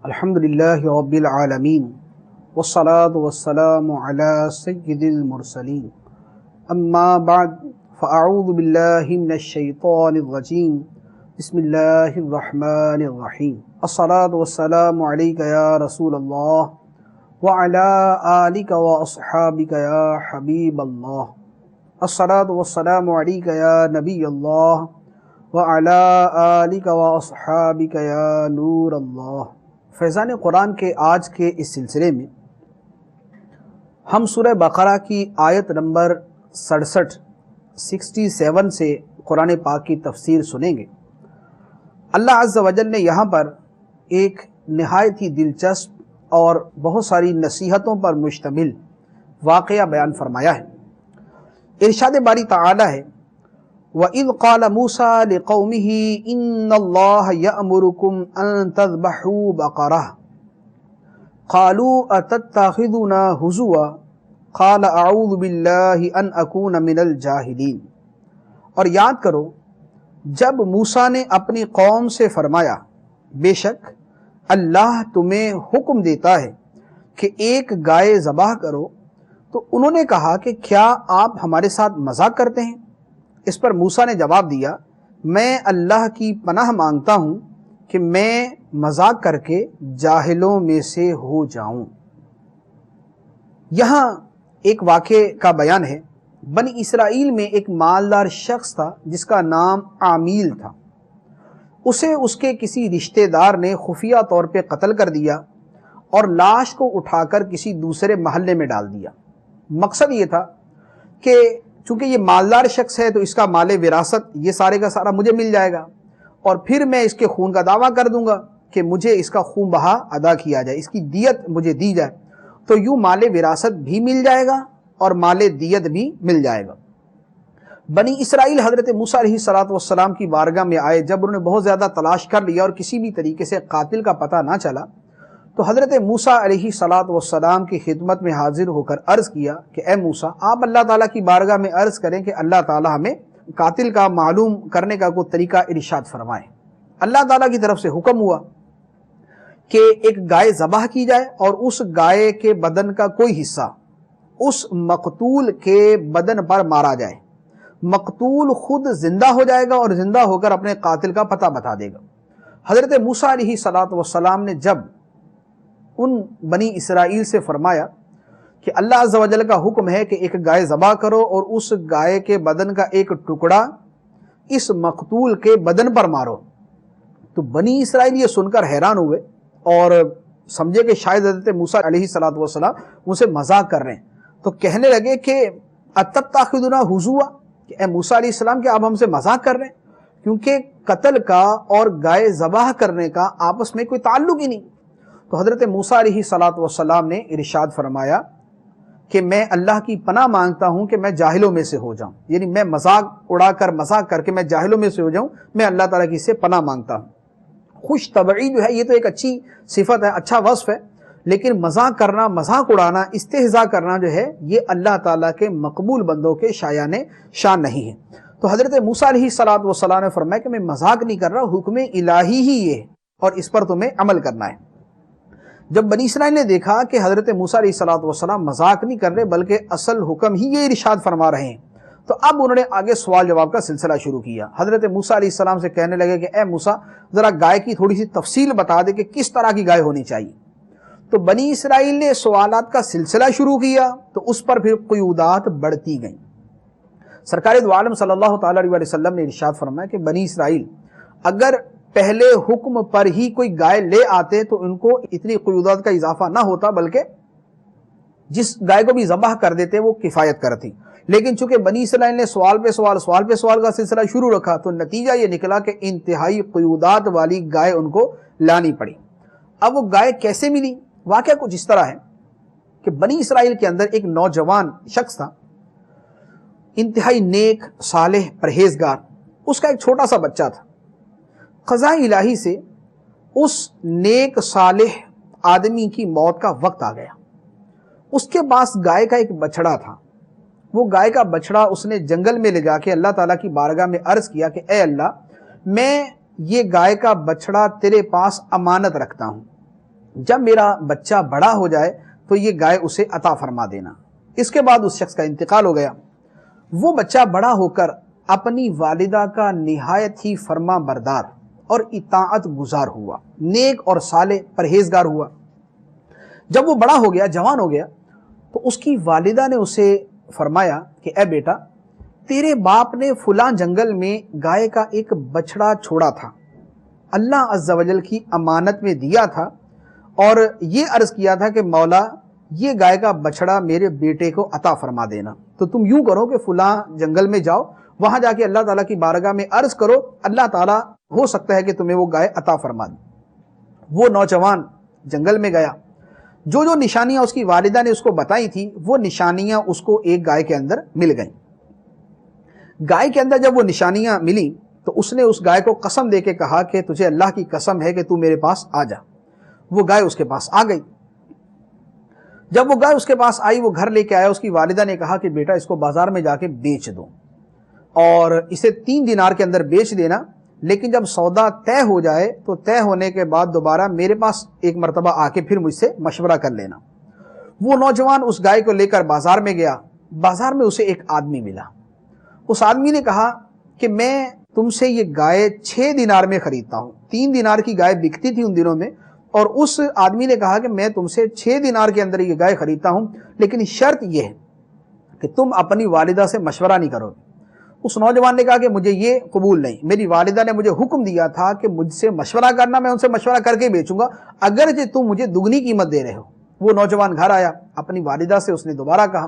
الحمدللہ رب العالمین والصلاة والسلام علی سید المرسلین اما بعد فاعوذ باللہ من الشیطان الرجیم بسم اللہ الرحمن الرحیم الصلاة والسلام علیک یا رسول اللہ وعلی آلک واصحابک یا حبیب اللہ الصلاة والسلام علیک یا نبی اللہ وعلی آلک واصحابک یا نور اللہ۔ فیضان قرآن کے آج کے اس سلسلے میں ہم سورہ بقرہ کی آیت نمبر 67 سے قرآن پاک کی تفسیر سنیں گے۔ اللہ عز و جل نے یہاں پر ایک نہایت ہی دلچسپ اور بہت ساری نصیحتوں پر مشتمل واقعہ بیان فرمایا ہے۔ ارشاد باری تعالی ہے وَإِذْ قَالَ مُوسَىٰ لِقَوْمِهِ إِنَّ اللَّهَ يَأْمُرُكُمْ أَن تَذْبَحُوا بَقَرَةً قَالُوا أَتَتَّخِذُنَا هُزُوًا قَالَ أَعُوذُ بِاللَّهِ أَنْ أَكُونَ مِنَ الْجَاهِلِينَ۔ اور یاد کرو جب موسیٰ نے اپنی قوم سے فرمایا بے شک اللہ تمہیں حکم دیتا ہے کہ ایک گائے ذبح کرو، تو انہوں نے کہا کہ کیا آپ ہمارے ساتھ مذاق کرتے ہیں؟ اس پر موسیٰ نے جواب دیا میں اللہ کی پناہ مانگتا ہوں کہ میں مذاق کر کے جاہلوں میں سے ہو جاؤں۔ یہاں ایک واقعے کا بیان ہے۔ بنی اسرائیل میں ایک مالدار شخص تھا جس کا نام عامیل تھا۔ اسے اس کے کسی رشتہ دار نے خفیہ طور پہ قتل کر دیا اور لاش کو اٹھا کر کسی دوسرے محلے میں ڈال دیا۔ مقصد یہ تھا کہ چونکہ یہ مالدار شخص ہے تو اس کا مال وراثت یہ سارے کا سارا مجھے مل جائے گا، اور پھر میں اس کے خون کا دعویٰ کر دوں گا کہ مجھے اس کا خون بہا ادا کیا جائے، اس کی دیت مجھے دی جائے، تو یوں مال وراثت بھی مل جائے گا اور مال دیت بھی مل جائے گا۔ بنی اسرائیل حضرت موسیٰ علیہ السلام کی بارگاہ میں آئے۔ جب انہوں نے بہت زیادہ تلاش کر لیا اور کسی بھی طریقے سے قاتل کا پتہ نہ چلا، تو حضرت موسیٰ علیہ السلام کی خدمت میں حاضر ہو کر عرض کیا کہ اے موسیٰ، آپ اللہ تعالیٰ کی بارگاہ میں عرض کریں کہ اللہ تعالیٰ ہمیں قاتل کا معلوم کرنے کا کوئی طریقہ ارشاد فرمائے۔ اللہ تعالیٰ کی طرف سے حکم ہوا کہ ایک گائے ذبح کی جائے اور اس گائے کے بدن کا کوئی حصہ اس مقتول کے بدن پر مارا جائے۔ مقتول خود زندہ ہو جائے گا اور زندہ ہو کر اپنے قاتل کا پتہ بتا دے گا۔ حضرت موسیٰ علیہ السلام نے جب ان بنی اسرائیل سے فرمایا کہ اللہ عز و جل کا حکم ہے کہ ایک گائے ذبح کرو اور اس گائے کے بدن کا ایک ٹکڑا اس مقتول کے بدن پر مارو، تو بنی اسرائیل یہ سن کر حیران ہوئے اور سمجھے کہ شاید حضرت موسیٰ علیہ السلام ان سے مذاق کر رہے ہیں، تو کہنے لگے کہ اتتخذنا ہزوا، کہ اے موسیٰ علیہ السلام کہ آپ ہم سے مذاق کر رہے ہیں، کیونکہ قتل کا اور گائے ذبح کرنے کا آپس میں کوئی تعلق ہی نہیں۔ تو حضرت موسیٰ علیہ السلام نے ارشاد فرمایا کہ میں اللہ کی پناہ مانگتا ہوں کہ میں جاہلوں میں سے ہو جاؤں، یعنی میں مذاق کر کے میں جاہلوں میں سے ہو جاؤں، میں اللہ تعالیٰ کی سے پناہ مانگتا ہوں۔ خوش طبعی جو ہے یہ تو ایک اچھی صفت ہے، اچھا وصف ہے، لیکن مذاق کرنا، مذاق اڑانا، استہزاء کرنا جو ہے یہ اللہ تعالیٰ کے مقبول بندوں کے شان نہیں ہے۔ تو حضرت موسیٰ علیہ السلام نے فرمایا کہ میں مذاق نہیں کر رہا، حکم الہی ہی یہ ہے اور اس پر تمہیں عمل کرنا ہے۔ جب بنی اسرائیل نے دیکھا کہ حضرت موسیٰ علیہ السلام مذاق نہیں کر رہے بلکہ اصل حکم ہی یہ ارشاد فرما رہے ہیں، تو اب انہوں نے آگے سوال جواب کا سلسلہ شروع کیا۔ حضرت موسیٰ علیہ السلام سے کہنے لگے کہ اے موسیٰ ذرا گائے کی تھوڑی سی تفصیل بتا دے کہ کس طرح کی گائے ہونی چاہیے۔ تو بنی اسرائیل نے سوالات کا سلسلہ شروع کیا تو اس پر پھر قیودات بڑھتی گئیں۔ سرکار دو عالم صلی اللہ تعالی علیہ وسلم نے ارشاد فرمایا کہ بنی اسرائیل اگر پہلے حکم پر ہی کوئی گائے لے آتے تو ان کو اتنی قیودات کا اضافہ نہ ہوتا، بلکہ جس گائے کو بھی ذبح کر دیتے وہ کفایت کرتی، لیکن چونکہ بنی اسرائیل نے سوال پہ سوال کا سلسلہ شروع رکھا تو نتیجہ یہ نکلا کہ انتہائی قیودات والی گائے ان کو لانی پڑی۔ اب وہ گائے کیسے ملی؟ واقعہ کچھ اس طرح ہے کہ بنی اسرائیل کے اندر ایک نوجوان شخص تھا، انتہائی نیک، صالح، پرہیزگار۔ اس کا ایک چھوٹا سا بچہ تھا۔ قضاء الہی سے اس نیک صالح آدمی کی موت کا وقت آ گیا۔ اس کے پاس گائے کا ایک بچڑا تھا۔ وہ گائے کا بچڑا اس نے جنگل میں لے جا کے اللہ تعالیٰ کی بارگاہ میں عرض کیا کہ اے اللہ، میں یہ گائے کا بچڑا تیرے پاس امانت رکھتا ہوں، جب میرا بچہ بڑا ہو جائے تو یہ گائے اسے عطا فرما دینا۔ اس کے بعد اس شخص کا انتقال ہو گیا۔ وہ بچہ بڑا ہو کر اپنی والدہ کا نہایت ہی فرما بردار اور اطاعت گزار ہوا، نیک اور صالح پرہیزگار ہوا۔ جب وہ بڑا ہو گیا، جوان ہو گیا، تو اس کی والدہ نے اسے فرمایا کہ اے بیٹا، تیرے باپ نے فلاں جنگل میں گائے کا ایک بچڑا چھوڑا تھا، اللہ عز و جل کی امانت میں دیا تھا، اور یہ عرض کیا تھا کہ مولا یہ گائے کا بچڑا میرے بیٹے کو عطا فرما دینا۔ تو تم یوں کرو کہ فلاں جنگل میں جاؤ، وہاں جا کے اللہ تعالیٰ کی بارگاہ میں عرض کرو، اللہ تعالیٰ ہو سکتا ہے کہ تمہیں وہ گائے عطا فرما دے۔ وہ نوجوان جنگل میں گیا، جو جو نشانیاں اس کی والدہ نے اس کو بتائی تھی وہ نشانیاں اس کو ایک گائے کے اندر مل گئیں۔ گائے کے اندر جب وہ نشانیاں ملی تو اس نے اس گائے کو قسم دے کے کہا کہ تجھے اللہ کی قسم ہے کہ تو میرے پاس آ جا۔ وہ گائے اس کے پاس آ گئی۔ جب وہ گائے اس کے پاس آئی، وہ گھر لے کے آیا، اس کی والدہ نے کہا کہ بیٹا اس کو بازار میں جا کے بیچ دو اور اسے 3 دینار کے اندر بیچ دینا، لیکن جب سودا طے ہو جائے تو طے ہونے کے بعد دوبارہ میرے پاس ایک مرتبہ آ کے پھر مجھ سے مشورہ کر لینا۔ وہ نوجوان اس گائے کو لے کر بازار میں گیا۔ بازار میں اسے ایک آدمی ملا۔ اس آدمی نے کہا کہ میں تم سے یہ گائے 6 دینار میں خریدتا ہوں۔ 3 دینار کی گائے بکتی تھی ان دنوں میں، اور اس آدمی نے کہا کہ میں تم سے 6 دینار کے اندر یہ گائے خریدتا ہوں، لیکن شرط یہ ہے کہ تم اپنی والدہ سے مشورہ نہیں کرو گے۔ اس نوجوان نے کہا کہ مجھے یہ قبول نہیں، میری والدہ نے مجھے حکم دیا تھا کہ مجھ سے مشورہ کرنا، میں ان سے مشورہ کر کے بیچوں گا اگرچہ تم مجھے دگنی قیمت دے رہے ہو۔ وہ نوجوان گھر آیا، اپنی والدہ سے اس نے دوبارہ کہا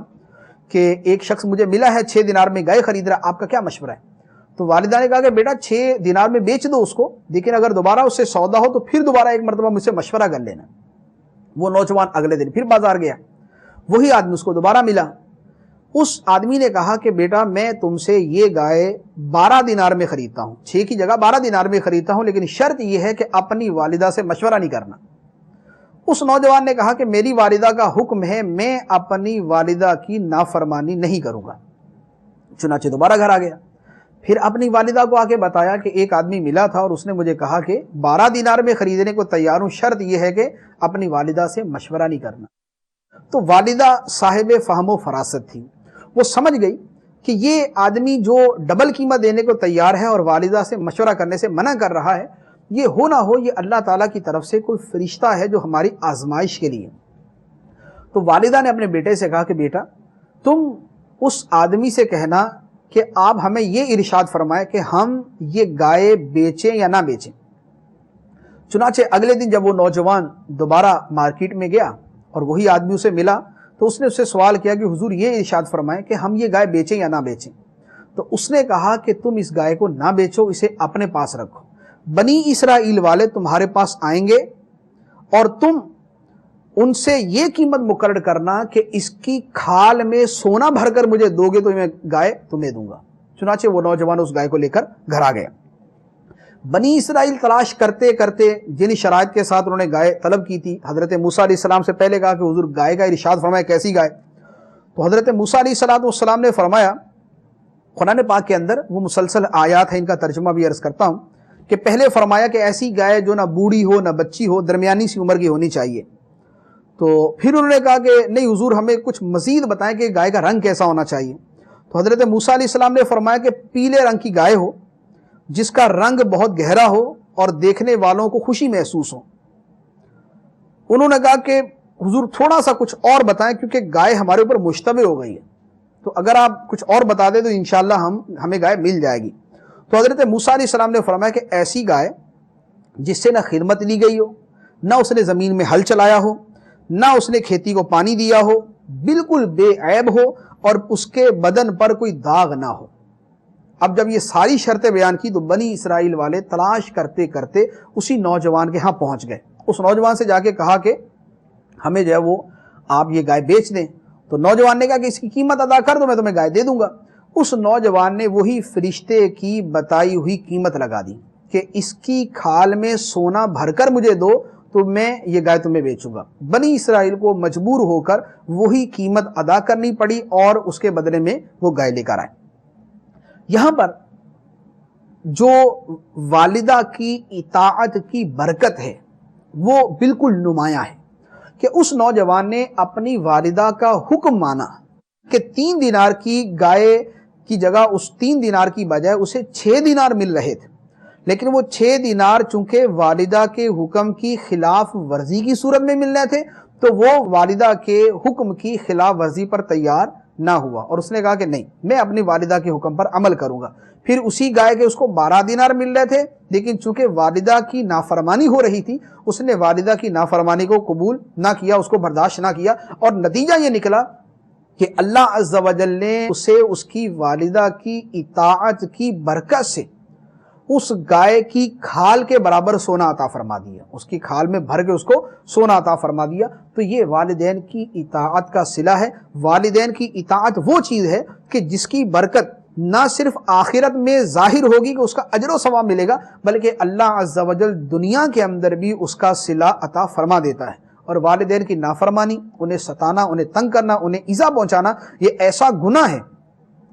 کہ ایک شخص مجھے ملا ہے 6 دینار میں گائے خرید رہا، آپ کا کیا مشورہ ہے؟ تو والدہ نے کہا کہ بیٹا 6 دینار میں بیچ دو اس کو، لیکن اگر دوبارہ اس سے سودا ہو تو پھر دوبارہ ایک مرتبہ مجھ سے مشورہ کر لینا۔ وہ نوجوان اگلے دن پھر بازار گیا، وہی آدمی اس کو دوبارہ ملا۔ اس آدمی نے کہا کہ بیٹا میں تم سے یہ گائے 12 دینار میں خریدتا ہوں، 6 کی جگہ 12 دینار میں خریدتا ہوں، لیکن شرط یہ ہے کہ اپنی والدہ سے مشورہ نہیں کرنا۔ اس نوجوان نے کہا کہ میری والدہ کا حکم ہے، میں اپنی والدہ کی نافرمانی نہیں کروں گا۔ چنانچہ دوبارہ گھر آ گیا، پھر اپنی والدہ کو آ کے بتایا کہ ایک آدمی ملا تھا اور اس نے مجھے کہا کہ 12 دینار میں خریدنے کو تیار ہوں، شرط یہ ہے کہ اپنی والدہ سے مشورہ نہیں کرنا۔ تو والدہ صاحب فہم و فراست تھی، وہ سمجھ گئی کہ یہ آدمی جو ڈبل قیمت دینے کو تیار ہے اور والدہ سے مشورہ کرنے سے منع کر رہا ہے، یہ ہو نہ ہو یہ اللہ تعالیٰ کی طرف سے کوئی فرشتہ ہے جو ہماری آزمائش کے لیے۔ تو والدہ نے اپنے بیٹے سے کہا کہ بیٹا تم اس آدمی سے کہنا کہ آپ ہمیں یہ ارشاد فرمائے کہ ہم یہ گائے بیچیں یا نہ بیچیں۔ چنانچہ اگلے دن جب وہ نوجوان دوبارہ مارکیٹ میں گیا اور وہی آدمی اسے ملا تو اس نے اس سے سوال کیا کہ حضور یہ ارشاد فرمائے کہ ہم یہ گائے بیچیں یا نہ بیچیں۔ تو اس نے کہا کہ تم اس گائے کو نہ بیچو، اسے اپنے پاس رکھو، بنی اسرائیل والے تمہارے پاس آئیں گے اور تم ان سے یہ قیمت مقرر کرنا کہ اس کی کھال میں سونا بھر کر مجھے دو گے تو میں گائے تمہیں دوں گا۔ چنانچہ وہ نوجوان اس گائے کو لے کر گھر آ گیا۔ بنی اسرائیل تلاش کرتے کرتے جن شرائط کے ساتھ انہوں نے گائے طلب کی تھی، حضرت موسیٰ علیہ السلام سے پہلے کہا کہ حضور گائے کا ارشاد فرمائے کیسی گائے؟ تو حضرت موسیٰ علیہ السلام نے فرمایا، قرآن پاک کے اندر وہ مسلسل آیات ہیں، ان کا ترجمہ بھی عرض کرتا ہوں کہ پہلے فرمایا کہ ایسی گائے جو نہ بوڑھی ہو نہ بچی ہو، درمیانی سی عمر کی ہونی چاہیے۔ تو پھر انہوں نے کہا کہ نہیں حضور ہمیں کچھ مزید بتائیں کہ گائے کا رنگ کیسا ہونا چاہیے۔ تو حضرت موسیٰ علیہ السلام نے فرمایا کہ پیلے رنگ کی گائے ہو جس کا رنگ بہت گہرا ہو اور دیکھنے والوں کو خوشی محسوس ہو۔ انہوں نے کہا کہ حضور تھوڑا سا کچھ اور بتائیں کیونکہ گائے ہمارے اوپر مشتبہ ہو گئی ہے، تو اگر آپ کچھ اور بتا دیں تو انشاءاللہ ہمیں گائے مل جائے گی۔ تو حضرت موسیٰ علیہ السلام نے فرمایا کہ ایسی گائے جس سے نہ خدمت لی گئی ہو، نہ اس نے زمین میں ہل چلایا ہو، نہ اس نے کھیتی کو پانی دیا ہو، بالکل بے عیب ہو اور اس کے بدن پر کوئی داغ نہ ہو۔ اب جب یہ ساری شرطیں بیان کی تو بنی اسرائیل والے تلاش کرتے کرتے اسی نوجوان کے ہاں پہنچ گئے۔ اس نوجوان سے جا کے کہا کہ ہمیں جو ہے وہ آپ یہ گائے بیچ دیں۔ تو نوجوان نے کہا کہ اس کی قیمت ادا کر دو، میں تمہیں گائے دے دوں گا۔ اس نوجوان نے وہی فرشتے کی بتائی ہوئی قیمت لگا دی کہ اس کی کھال میں سونا بھر کر مجھے دو تو میں یہ گائے تمہیں بیچوں گا۔ بنی اسرائیل کو مجبور ہو کر وہی قیمت ادا کرنی پڑی اور اس کے بدلے میں وہ گائے لے کر آئے۔ یہاں پر جو والدہ کی اطاعت کی برکت ہے وہ بالکل نمایاں ہے کہ اس نوجوان نے اپنی والدہ کا حکم مانا کہ 3 دینار کی گائے کی جگہ اس 3 دینار کی بجائے اسے 6 دینار مل رہے تھے، لیکن وہ 6 دینار چونکہ والدہ کے حکم کی خلاف ورزی کی صورت میں مل رہے تھے تو وہ والدہ کے حکم کی خلاف ورزی پر تیار نہ ہوا، اور اس نے کہا کہ نہیں، میں اپنی والدہ کے حکم پر عمل کروں گا۔ پھر اسی گائے کے اس کو 12 دینار مل رہے تھے، لیکن چونکہ والدہ کی نافرمانی ہو رہی تھی اس نے والدہ کی نافرمانی کو قبول نہ کیا، اس کو برداشت نہ کیا، اور نتیجہ یہ نکلا کہ اللہ عز و جل نے اسے اس کی والدہ کی اطاعت کی برکت سے اس گائے کی کھال کے برابر سونا عطا فرما دیا، اس کی کھال میں بھر کے اس کو سونا عطا فرما دیا۔ تو یہ والدین کی اطاعت کا صلہ ہے۔ والدین کی اطاعت وہ چیز ہے کہ جس کی برکت نہ صرف آخرت میں ظاہر ہوگی کہ اس کا اجر و ثواب ملے گا، بلکہ اللہ عز و جل دنیا کے اندر بھی اس کا صلہ عطا فرما دیتا ہے۔ اور والدین کی نافرمانی، انہیں ستانا، انہیں تنگ کرنا، انہیں ایذا پہنچانا، یہ ایسا گناہ ہے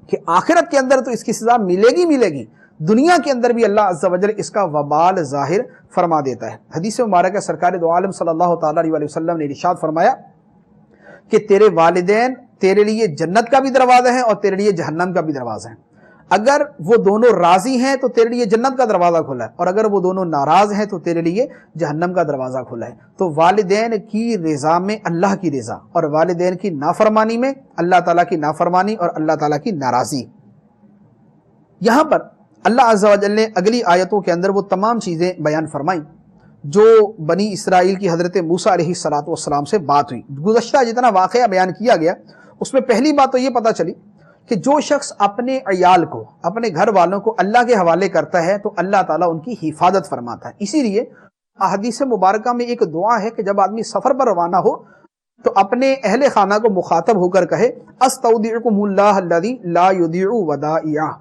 کہ آخرت کے اندر تو اس کی سزا ملے گی، دنیا کے اندر بھی اللہ عز و جل اس کا وبال ظاہر فرما دیتا ہے۔ حدیث مبارکہ سرکار دو عالم صلی اللہ تعالی علیہ وسلم نے ارشاد فرمایا کہ تیرے والدین تیرے لیے جنت کا بھی دروازہ ہے اور تیرے لیے جہنم کا بھی دروازہ ہے۔ اگر وہ دونوں راضی ہیں تو تیرے لیے جنت کا دروازہ کھلا ہے، اور اگر وہ دونوں ناراض ہیں تو تیرے لیے جہنم کا دروازہ کھلا ہے۔ تو والدین کی رضا میں اللہ کی رضا، اور والدین کی نافرمانی میں اللہ تعالیٰ کی نافرمانی اور اللہ تعالیٰ کی ناراضی۔ یہاں پر اللہ عز و جل نے اگلی آیتوں کے اندر وہ تمام چیزیں بیان فرمائیں جو بنی اسرائیل کی حضرت موسیٰ علیہ السلام سے بات ہوئی۔ گزشتہ جتنا واقعہ بیان کیا گیا اس میں پہلی بات تو یہ پتہ چلی کہ جو شخص اپنے عیال کو، اپنے گھر والوں کو اللہ کے حوالے کرتا ہے تو اللہ تعالیٰ ان کی حفاظت فرماتا ہے۔ اسی لیے احادیث مبارکہ میں ایک دعا ہے کہ جب آدمی سفر پر روانہ ہو تو اپنے اہل خانہ کو مخاطب ہو کر کہے استودعکم اللہ الذی لا یضیع ودائعہ،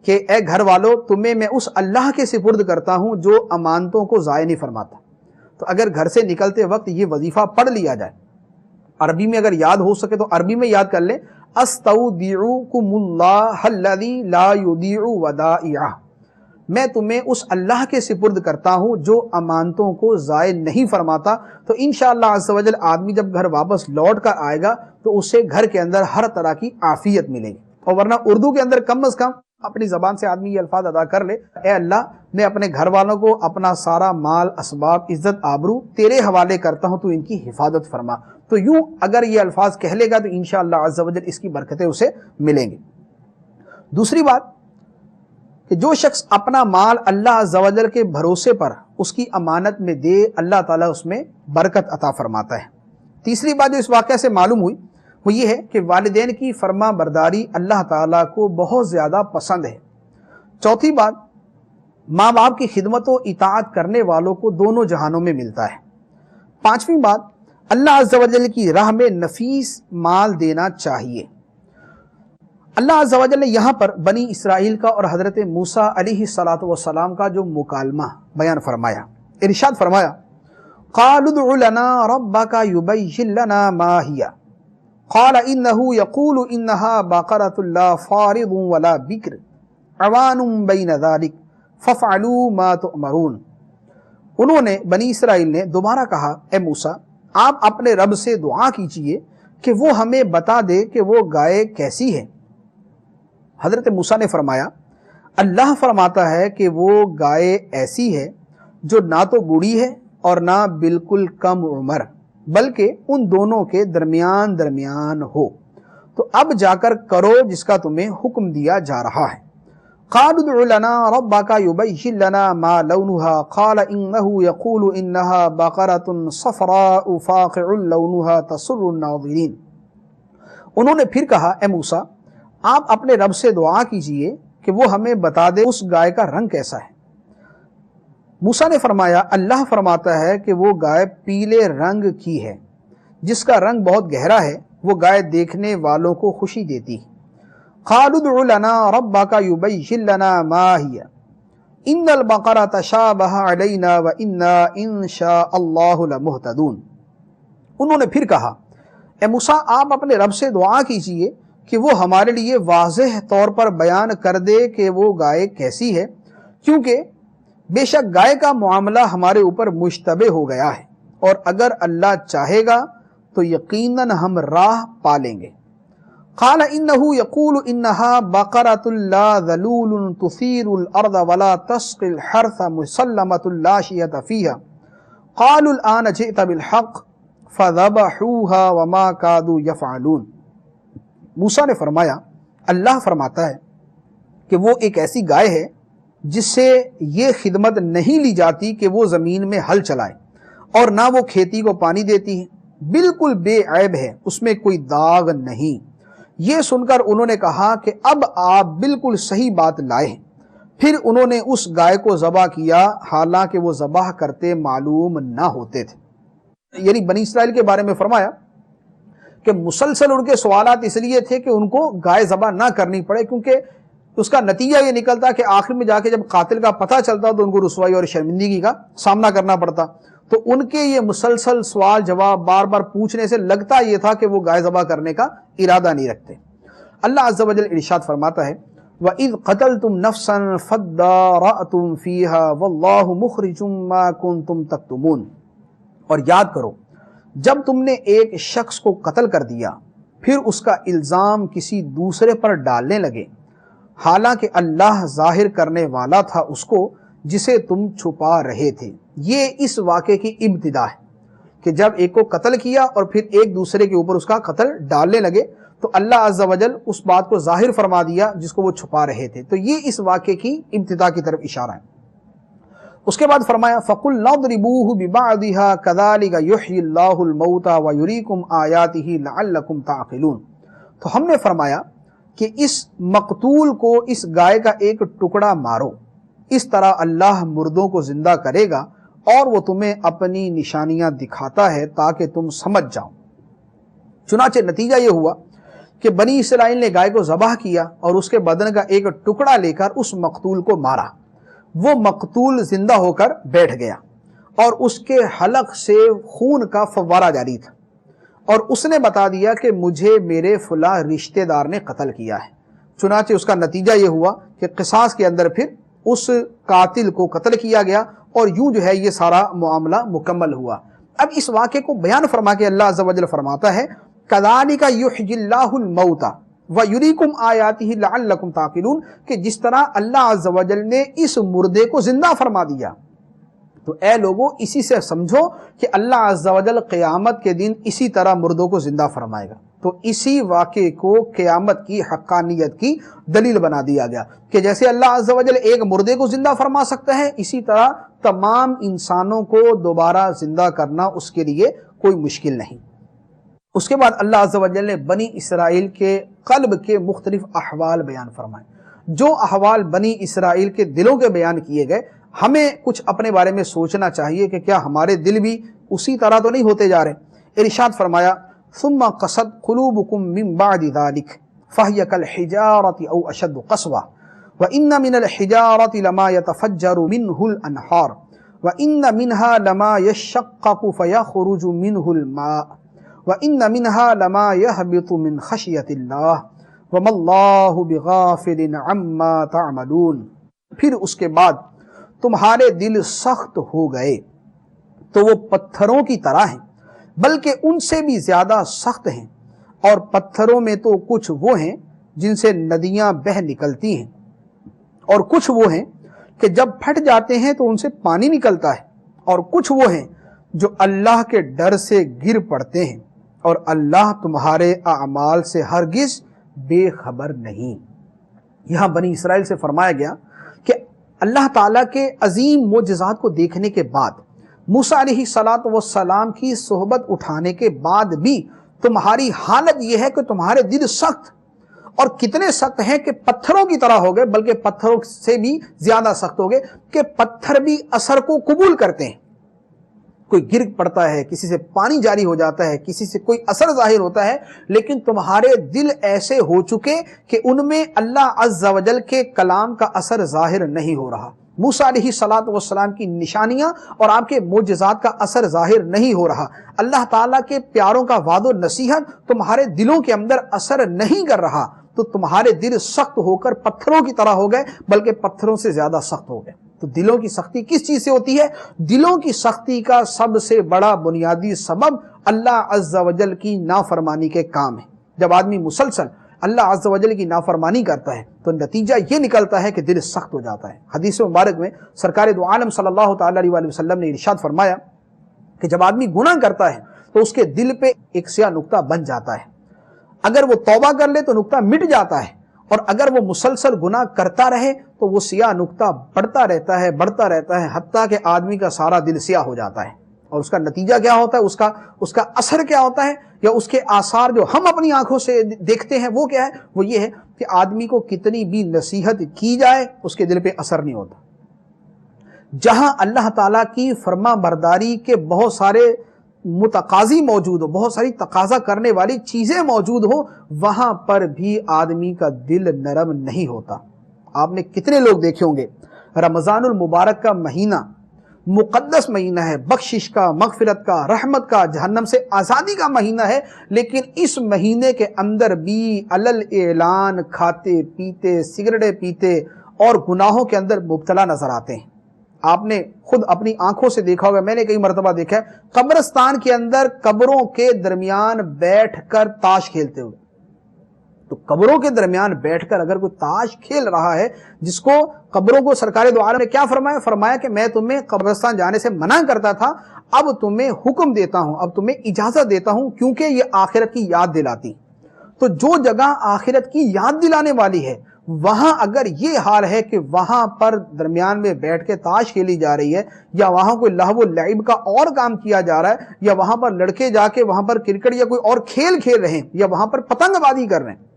کہ اے گھر والو تمہیں میں اس اللہ کے سپرد کرتا ہوں جو امانتوں کو ضائع نہیں فرماتا۔ تو اگر گھر سے نکلتے وقت یہ وظیفہ پڑھ لیا جائے، عربی میں اگر یاد ہو سکے تو عربی میں یاد کر لیں، استودعکم اللہ الذی لا یضیع ودائعہ، میں تمہیں اس اللہ کے سپرد کرتا ہوں جو امانتوں کو ضائع نہیں فرماتا۔ تو انشاءاللہ عز و جل آدمی جب گھر واپس لوٹ کر آئے گا تو اسے گھر کے اندر ہر طرح کی عافیت ملے گی۔ اور ورنہ اردو کے اندر کم از کم اپنی زبان سے آدمی یہ الفاظ ادا کر لے، اے اللہ میں اپنے گھر والوں کو اپنا سارا مال، اسباب، عزت، آبرو تیرے حوالے کرتا ہوں، تو ان کی حفاظت فرما۔ تو یوں اگر یہ الفاظ کہہ لے گا تو انشاءاللہ عز و جل اس کی برکتیں اسے ملیں گی۔ دوسری بات کہ جو شخص اپنا مال اللہ عز و جل کے بھروسے پر اس کی امانت میں دے، اللہ تعالیٰ اس میں برکت عطا فرماتا ہے۔ تیسری بات جو اس واقعہ سے معلوم ہوئی وہ یہ ہے کہ والدین کی فرما برداری اللہ تعالیٰ کو بہت زیادہ پسند ہے۔ چوتھی بات، ماں باپ کی خدمت و اطاعت کرنے والوں کو دونوں جہانوں میں ملتا ہے۔ پانچویں بات، اللہ عز و جل کی راہ میں نفیس مال دینا چاہیے۔ اللہ عز و جل نے یہاں پر بنی اسرائیل کا اور حضرت موسیٰ علیہ السلام کا جو مکالمہ بیان فرمایا، ارشاد فرمایا قالوا ادع لنا ربک یبین لنا ما ہی قال انه يقول انها بقرة لا فارض ولا بکر عوان بین ذلک فافعلوا ما تؤمرون۔ انہوں نے بنی اسرائیل نے دوبارہ کہا، اے موسیٰ آپ اپنے رب سے دعا کیجئے کہ وہ ہمیں بتا دے کہ وہ گائے کیسی ہے۔ حضرت موسیٰ نے فرمایا، اللہ فرماتا ہے کہ وہ گائے ایسی ہے جو نہ تو بوڑھی ہے اور نہ بالکل کم عمر، بلکہ ان دونوں کے درمیان ہو، تو اب جا کر کرو جس کا تمہیں حکم دیا جا رہا ہے۔ قالوا ادع لنا ربک یبین لنا ما لونها قال انه يقول انها بقرة صفراء فاقع لونها تسر الناظرین۔ انہوں نے پھر کہا، اے موسیٰ آپ اپنے رب سے دعا کیجئے کہ وہ ہمیں بتا دے اس گائے کا رنگ کیسا ہے۔ موسیٰ نے فرمایا، اللہ فرماتا ہے کہ وہ گائے پیلے رنگ کی ہے، جس کا رنگ بہت گہرا ہے، وہ گائے دیکھنے والوں کو خوشی دیتی ہے۔ قالوا ادع لنا ربک یبین لنا ما ہی ان البقرة تشابہ علینا وانا ان شاء اللہ لمہتدون۔ انہوں نے پھر کہا، اے موسیٰ آپ اپنے رب سے دعا کیجئے کہ وہ ہمارے لیے واضح طور پر بیان کر دے کہ وہ گائے کیسی ہے، کیونکہ بے شک گائے کا معاملہ ہمارے اوپر مشتبہ ہو گیا ہے، اور اگر اللہ چاہے گا تو یقیناً ہم راہ پالیں گے۔ قال انه يقول انها بقرة لا ذلول تثير الارض ولا تسقي الحرث مسلمة لا شية فيها قالوا الآن جئت بالحق فذبحوها وما كادوا يفعلون۔ موسیٰ نے فرمایا، اللہ فرماتا ہے کہ وہ ایک ایسی گائے ہے جس سے یہ خدمت نہیں لی جاتی کہ وہ زمین میں ہل چلائے، اور نہ وہ کھیتی کو پانی دیتی ہے، بالکل بے عیب ہے، اس میں کوئی داغ نہیں۔ یہ سن کر انہوں نے کہا کہ اب آپ بالکل صحیح بات لائے ہیں۔ پھر انہوں نے اس گائے کو ذبح کیا، حالانکہ وہ ذبح کرتے معلوم نہ ہوتے تھے۔ یعنی بنی اسرائیل کے بارے میں فرمایا کہ مسلسل ان کے سوالات اس لیے تھے کہ ان کو گائے ذبح نہ کرنی پڑے، کیونکہ اس کا نتیجہ یہ نکلتا کہ آخر میں جا کے جب قاتل کا پتہ چلتا تو ان کو رسوائی اور شرمندگی کا سامنا کرنا پڑتا۔ تو ان کے یہ مسلسل سوال جواب بار بار پوچھنے سے لگتا یہ تھا کہ وہ گائے ذبح کرنے کا ارادہ نہیں رکھتے۔ اللہ عز و جل ارشاد فرماتا ہے وَإِذْ قَتَلْتُمْ نَفْسًا فَادَّارَأْتُمْ فِيهَا وَاللَّهُ مُخْرِجٌ مَا كُنْتُمْ تَكْتُمُونَ، اور یاد کرو جب تم نے ایک شخص کو قتل کر دیا پھر اس کا الزام کسی دوسرے پر ڈالنے لگے، حالانکہ اللہ ظاہر کرنے والا تھا اس کو جسے تم چھپا رہے تھے۔ یہ اس واقعے کی ابتدا ہے کہ جب ایک کو قتل کیا اور پھر ایک دوسرے کے اوپر اس کا قتل ڈالنے لگے تو اللہ عز و جل اس بات کو ظاہر فرما دیا جس کو وہ چھپا رہے تھے۔ تو یہ اس واقعے کی ابتدا کی طرف اشارہ ہے۔ اس کے بعد فرمایا فَقُلْنَا اضْرِبُوهُ بِبَعْضِهَا كَذَلِكَ يُحْيِي اللَّهُ الْمَوْتَى وَيُرِيكُمْ آيَاتِهِ لَعَلَّكُمْ تَعْقِلُونَ۔ تو ہم نے فرمایا کہ اس مقتول کو اس گائے کا ایک ٹکڑا مارو، اس طرح اللہ مردوں کو زندہ کرے گا اور وہ تمہیں اپنی نشانیاں دکھاتا ہے تاکہ تم سمجھ جاؤ۔ چنانچہ نتیجہ یہ ہوا کہ بنی اسرائیل نے گائے کو ذبح کیا اور اس کے بدن کا ایک ٹکڑا لے کر اس مقتول کو مارا۔ وہ مقتول زندہ ہو کر بیٹھ گیا اور اس کے حلق سے خون کا فوارہ جاری تھا، اور اس نے بتا دیا کہ مجھے میرے فلاں رشتہ دار نے قتل کیا ہے۔ چنانچہ اس کا نتیجہ یہ ہوا کہ قصاص کے اندر پھر اس قاتل کو قتل کیا گیا، اور یوں جو ہے یہ سارا معاملہ مکمل ہوا۔ اب اس واقعے کو بیان فرما کے اللہ عز و جل فرماتا ہے کذالک یحیی اللہ الموتى ویریکم آیاتہ لعلکم تعقلون، کہ جس طرح اللہ عز و جل نے اس مردے کو زندہ فرما دیا تو اے لوگوں اسی سے سمجھو کہ اللہ عز و جل قیامت کے دن اسی طرح مردوں کو زندہ فرمائے گا۔ تو اسی واقعے کو قیامت کی حقانیت کی دلیل بنا دیا گیا کہ جیسے اللہ عز و جل ایک مردے کو زندہ فرما سکتا ہے، اسی طرح تمام انسانوں کو دوبارہ زندہ کرنا اس کے لیے کوئی مشکل نہیں۔ اس کے بعد اللہ عز و جل نے بنی اسرائیل کے قلب کے مختلف احوال بیان فرمائے۔ جو احوال بنی اسرائیل کے دلوں کے بیان کیے گئے، ہمیں کچھ اپنے بارے میں سوچنا چاہیے کہ کیا ہمارے دل بھی اسی طرح تو نہیں ہوتے جا رہے۔ ارشاد فرمایا ثم قست قلوبكم من بعد ذلك فهي كالحجارة او اشد قسوة وان من الحجارة لما يتفجر منه الانهار وان منها لما يشقق فيخرج منه الماء وان منها لما يهبط من خشية الله وما الله بغافل عما تعملون۔ پھر اس کے بعد تمہارے دل سخت ہو گئے تو وہ پتھروں کی طرح ہیں، بلکہ ان سے بھی زیادہ سخت ہیں، اور پتھروں میں تو کچھ وہ ہیں جن سے ندیاں بہہ نکلتی ہیں، اور کچھ وہ ہیں کہ جب پھٹ جاتے ہیں تو ان سے پانی نکلتا ہے، اور کچھ وہ ہیں جو اللہ کے ڈر سے گر پڑتے ہیں، اور اللہ تمہارے اعمال سے ہرگز بے خبر نہیں۔ یہاں بنی اسرائیل سے فرمایا گیا کہ اللہ تعالیٰ کے عظیم معجزات کو دیکھنے کے بعد، موسیٰ علیہ السلام کی صحبت اٹھانے کے بعد بھی تمہاری حالت یہ ہے کہ تمہارے دل سخت، اور کتنے سخت ہیں کہ پتھروں کی طرح ہو گئے، بلکہ پتھروں سے بھی زیادہ سخت ہو گئے کہ پتھر بھی اثر کو قبول کرتے ہیں۔ کوئی گر پڑتا ہے، کسی سے پانی جاری ہو جاتا ہے، کسی سے کوئی اثر ظاہر ہوتا ہے، لیکن تمہارے دل ایسے ہو چکے کہ ان میں اللہ عز و جل کے کلام کا اثر ظاہر نہیں ہو رہا۔ موسیٰ علیہ السلام کی نشانیاں اور آپ کے معجزات کا اثر ظاہر نہیں ہو رہا۔ اللہ تعالیٰ کے پیاروں کا وعد و نصیحت تمہارے دلوں کے اندر اثر نہیں کر رہا، تو تمہارے دل سخت ہو کر پتھروں کی طرح ہو گئے، بلکہ پتھروں سے زیادہ سخت ہو گئے۔ تو دلوں کی سختی کس چیز سے ہوتی ہے؟ دلوں کی سختی کا سب سے بڑا بنیادی سبب اللہ عز و جل کی نافرمانی کے کام ہے۔ جب آدمی مسلسل اللہ عز و جل کی نافرمانی کرتا ہے تو نتیجہ یہ نکلتا ہے کہ دل سخت ہو جاتا ہے۔ حدیث مبارک میں سرکار دو عالم صلی اللہ تعالی علیہ وسلم نے ارشاد فرمایا کہ جب آدمی گناہ کرتا ہے تو اس کے دل پہ ایک سیاہ نقطہ بن جاتا ہے، اگر وہ توبہ کر لے تو نقطہ مٹ جاتا ہے، اور اگر وہ مسلسل گناہ کرتا رہے تو وہ سیاہ نقطہ بڑھتا رہتا ہے حتیٰ کہ آدمی کا سارا دل سیاہ ہو جاتا ہے۔ اور اس کا نتیجہ کیا ہوتا ہے، اس کا اثر کیا ہوتا ہے، یا اس کے آثار جو ہم اپنی آنکھوں سے دیکھتے ہیں وہ کیا ہے؟ وہ یہ ہے کہ آدمی کو کتنی بھی نصیحت کی جائے اس کے دل پہ اثر نہیں ہوتا۔ جہاں اللہ تعالیٰ کی فرما برداری کے بہت سارے متقاضی موجود ہو، بہت ساری تقاضا کرنے والی چیزیں موجود ہو، وہاں پر بھی آدمی کا دل نرم نہیں ہوتا۔ آپ نے کتنے لوگ دیکھے ہوں گے، رمضان المبارک کا مہینہ مقدس مہینہ ہے، بخشش کا، مغفرت کا، رحمت کا، جہنم سے آزادی کا مہینہ ہے، لیکن اس مہینے کے اندر بھی علل اعلان کھاتے پیتے، سگریٹیں پیتے اور گناہوں کے اندر مبتلا نظر آتے ہیں۔ آپ نے خود اپنی آنکھوں سے دیکھا ہوگا، میں نے کئی مرتبہ دیکھا ہے، قبرستان کے اندر قبروں کے درمیان بیٹھ کر تاش کھیلتے ہوئے۔ تو قبروں کے درمیان بیٹھ کر اگر کوئی تاش کھیل رہا ہے، جس کو قبروں کو سرکار دو عالم نے کیا فرمایا کہ میں تمہیں قبرستان جانے سے منع کرتا تھا، اب تمہیں حکم دیتا ہوں، اب تمہیں اجازت دیتا ہوں، کیونکہ یہ آخرت کی یاد دلاتی۔ تو جو جگہ آخرت کی یاد دلانے والی ہے، وہاں اگر یہ حال ہے کہ وہاں پر درمیان میں بیٹھ کے تاش کھیلی جا رہی ہے، یا وہاں کوئی لہو و لعب کا اور کام کیا جا رہا ہے، یا وہاں پر لڑکے جا کے وہاں پر کرکٹ یا کوئی اور کھیل کھیل رہے ہیں، یا وہاں پر پتنگ بازی کر رہے ہیں،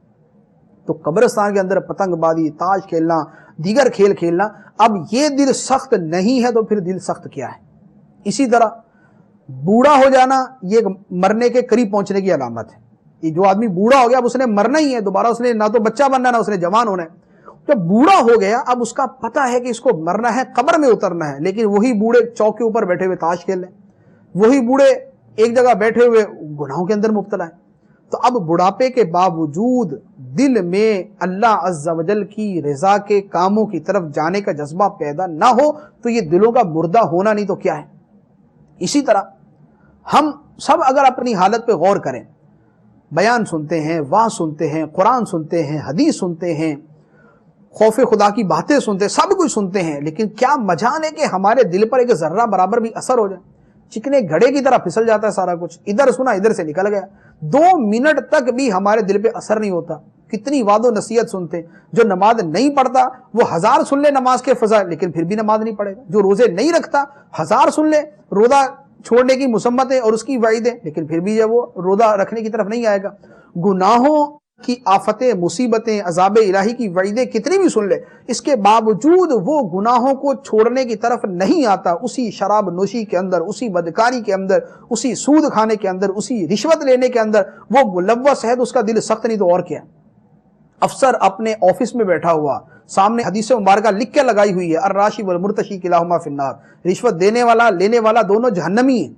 تو قبرستان کے اندر پتنگ بازی، تاش کھیلنا، دیگر کھیل کھیلنا، اب یہ دل سخت نہیں ہے تو پھر دل سخت کیا ہے؟ اسی طرح بوڑھا ہو جانا یہ مرنے کے قریب پہنچنے کی علامت ہے۔ یہ جو آدمی بوڑھا ہو گیا اب اس نے مرنا ہی ہے، دوبارہ اس نے نہ تو بچہ بننا نہ اس نے جوان ہونا ہے۔ جب بوڑھا ہو گیا اب اس کا پتہ ہے کہ اس کو مرنا ہے، قبر میں اترنا ہے، لیکن وہی بوڑھے چوک کے اوپر بیٹھے ہوئے تاش کھیل رہے ہیں، وہی بوڑھے ایک جگہ بیٹھے ہوئے گناہوں کے اندر مبتلا ہیں۔ تو اب بڑھاپے کے باوجود دل میں اللہ عز و جل کی رضا کے کاموں کی طرف جانے کا جذبہ پیدا نہ ہو تو یہ دلوں کا مردہ ہونا نہیں تو کیا ہے؟ اسی طرح ہم سب اگر اپنی حالت پہ غور کریں، بیان سنتے ہیں، واعظ سنتے ہیں، قرآن سنتے ہیں، حدیث سنتے ہیں، خوف خدا کی باتیں سنتے ہیں، سب کچھ سنتے ہیں، لیکن کیا مجال ہے کہ ہمارے دل پر ایک ذرہ برابر بھی اثر ہو جائے؟ چکنے گھڑے کی طرح پھسل جاتا ہے سارا کچھ، ادھر سنا ادھر سے نکل گیا، 2 منٹ تک بھی ہمارے دل پہ اثر نہیں ہوتا۔ کتنی وعد و نصیحت سنتے، جو نماز نہیں پڑھتا وہ 1000 سن لے نماز کے فضائل لیکن پھر بھی نماز نہیں پڑھے گا، جو روزے نہیں رکھتا 1000 سن لے روزہ چھوڑنے کی مصمتیں اور اس کی وعیدیں لیکن پھر بھی وہ روزہ رکھنے کی طرف نہیں آئے گا۔ گناہوں کی آفتیں، مصیبتیں، عذاب الہی کی وعیدیں کتنی بھی سن لے، اس کے باوجود وہ گناہوں کو چھوڑنے کی طرف نہیں آتا، اسی شراب نوشی کے اندر، اسی بدکاری کے اندر، اسی سود کھانے کے اندر، اسی رشوت لینے کے اندر وہ ملوث ہے، تو اس کا دل سخت نہیں تو اور کیا۔ افسر اپنے آفس میں بیٹھا ہوا، سامنے حدیث مبارکہ لکھ کے لگائی ہوئی ہے، الراشی والمرتشی کلاہما فی النار، رشوت دینے والا لینے والا دونوں جہنمی ہیں،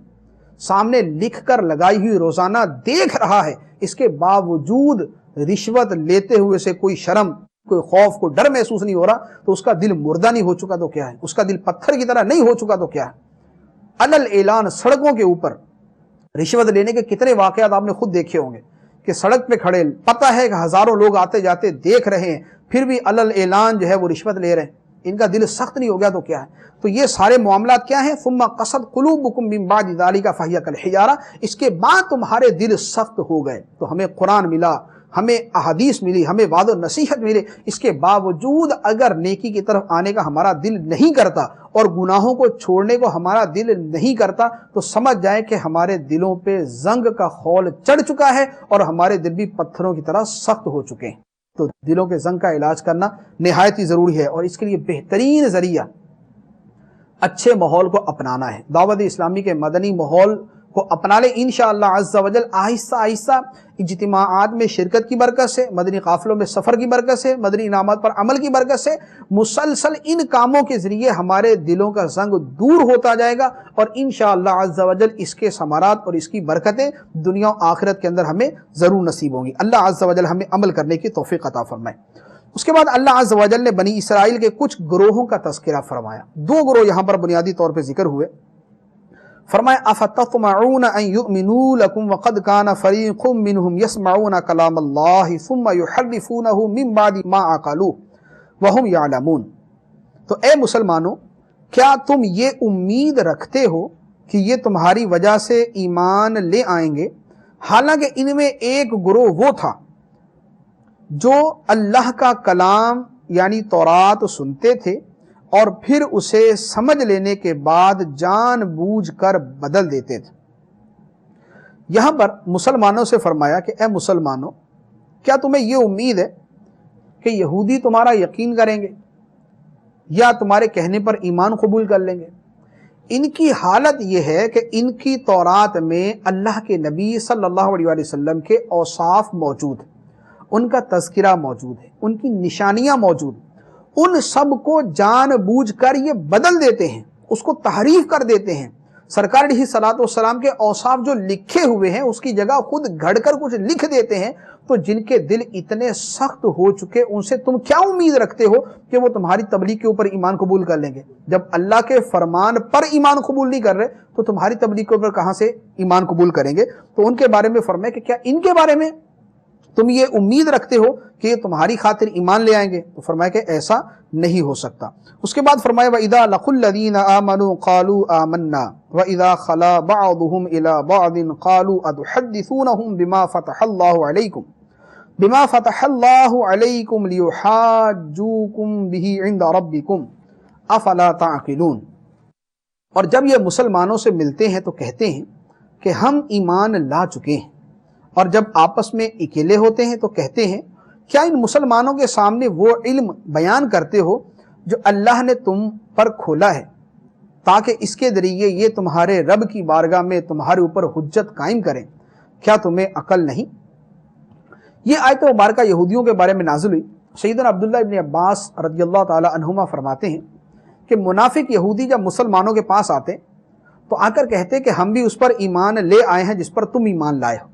سامنے لکھ کر لگائی ہوئی، روزانہ دیکھ رہا ہے، اس کے باوجود رشوت لیتے ہوئے سے کوئی شرم، کوئی خوف، کوئی ڈر محسوس نہیں ہو رہا، تو اس کا دل مردہ نہیں ہو چکا تو کیا ہے؟ اس کا دل پتھر کی طرح نہیں ہو چکا تو کیا ہے؟ علل اعلان سڑکوں کے اوپر رشوت لینے کے کتنے واقعات آپ نے خود دیکھے ہوں گے کہ سڑک پہ کھڑے، پتہ ہے کہ ہزاروں لوگ آتے جاتے دیکھ رہے ہیں، پھر بھی علل اعلان جو ہے وہ رشوت لے رہے ہیں، ان کا دل سخت نہیں ہو گیا تو کیا ہے؟ تو یہ سارے معاملات کیا ہیں؟ ثم قست قلوبکم من بعد ذلک فہی کالحجارہ، اس کے بعد تمہارے دل سخت ہو گئے۔ تو ہمیں قرآن ملا، ہمیں احادیث ملی، ہمیں وعظ و نصیحت ملے، اس کے باوجود اگر نیکی کی طرف آنے کا ہمارا دل نہیں کرتا اور گناہوں کو چھوڑنے کو ہمارا دل نہیں کرتا، تو سمجھ جائیں کہ ہمارے دلوں پہ زنگ کا خول چڑھ چکا ہے اور ہمارے دل بھی پتھروں کی طرح سخت ہو چکے ہیں۔ تو دلوں کے زنگ کا علاج کرنا نہایت ہی ضروری ہے، اور اس کے لیے بہترین ذریعہ اچھے ماحول کو اپنانا ہے۔ دعوت اسلامی کے مدنی ماحول کو اپنا لے انشاءاللہ عز و جل، آہستہ آہستہ اجتماعات میں شرکت کی برکت سے، مدنی قافلوں میں سفر کی برکت سے، مدنی انعامات پر عمل کی برکت سے، مسلسل ان کاموں کے ذریعے ہمارے دلوں کا زنگ دور ہوتا جائے گا، اور انشاءاللہ عز و جل اس کے ثمرات اور اس کی برکتیں دنیا و آخرت کے اندر ہمیں ضرور نصیب ہوں گی۔ اللہ عز و جل ہمیں عمل کرنے کی توفیق عطا فرمائے۔ اس کے بعد اللہ عز و جل نے بنی اسرائیل کے کچھ گروہوں کا تذکرہ فرمایا. دو گروہ یہاں پر بنیادی طور پہ ذکر ہوئے. فرمایا افتطمعون ان یؤمنوا لکم وقد کان فریق منہم یسمعون کلام اللہ ثم یحرفونہ من بعد ما عقلوہ وہم یعلمون. تو اے مسلمانوں، کیا تم یہ امید رکھتے ہو کہ یہ تمہاری وجہ سے ایمان لے آئیں گے، حالانکہ ان میں ایک گروہ وہ تھا جو اللہ کا کلام یعنی تورات سنتے تھے اور پھر اسے سمجھ لینے کے بعد جان بوجھ کر بدل دیتے تھے. یہاں پر مسلمانوں سے فرمایا کہ اے مسلمانوں، کیا تمہیں یہ امید ہے کہ یہودی تمہارا یقین کریں گے یا تمہارے کہنے پر ایمان قبول کر لیں گے؟ ان کی حالت یہ ہے کہ ان کی تورات میں اللہ کے نبی صلی اللہ علیہ وسلم کے اوصاف موجود ہیں، ان کا تذکرہ موجود ہے، ان کی نشانیاں موجود ہیں. ان سب کو جان بوجھ کر یہ بدل دیتے ہیں، اس کو تحریف کر دیتے ہیں. سرکار علیہ الصلوۃ والسلام کے اوصاف جو لکھے ہوئے ہیں اس کی جگہ خود گھڑ کر کچھ لکھ دیتے ہیں. تو جن کے دل اتنے سخت ہو چکے، ان سے تم کیا امید رکھتے ہو کہ وہ تمہاری تبلیغ کے اوپر ایمان قبول کر لیں گے؟ جب اللہ کے فرمان پر ایمان قبول نہیں کر رہے تو تمہاری تبلیغ کے اوپر کہاں سے ایمان قبول کریں گے؟ تو ان کے بارے میں فرمائے کہ کیا ان کے بارے میں تم یہ امید رکھتے ہو کہ یہ تمہاری خاطر ایمان لے آئیں گے؟ تو فرمایا کہ ایسا نہیں ہو سکتا. اس کے بعد فرمایا وَإِذَا لَقُوا الَّذِينَ آمَنُوا قَالُوا آمَنَّا وَإِذَا خَلَا بَعْضُهُمْ إِلَى بَعْضٍ قَالُوا أَتُحَدِّثُونَهُمْ بِمَا فَتَحَ اللَّهُ عَلَيْكُمْ لِيُحَاجُّوكُمْ بِهِ عِنْدَ رَبِّكُمْ أَفَلَا تَعْقِلُونَ. اور جب یہ مسلمانوں سے ملتے ہیں تو کہتے ہیں کہ ہم ایمان لا چکے ہیں، اور جب آپس میں اکیلے ہوتے ہیں تو کہتے ہیں کیا ان مسلمانوں کے سامنے وہ علم بیان کرتے ہو جو اللہ نے تم پر کھولا ہے تاکہ اس کے ذریعے یہ تمہارے رب کی بارگاہ میں تمہارے اوپر حجت قائم کریں؟ کیا تمہیں عقل نہیں؟ یہ آیت مبارکہ یہودیوں کے بارے میں نازل ہوئی. سیدنا عبداللہ ابن عباس رضی اللہ تعالی عنہما فرماتے ہیں کہ منافق یہودی جب مسلمانوں کے پاس آتے تو آ کر کہتے کہ ہم بھی اس پر ایمان لے آئے ہیں جس پر تم ایمان لائے ہو،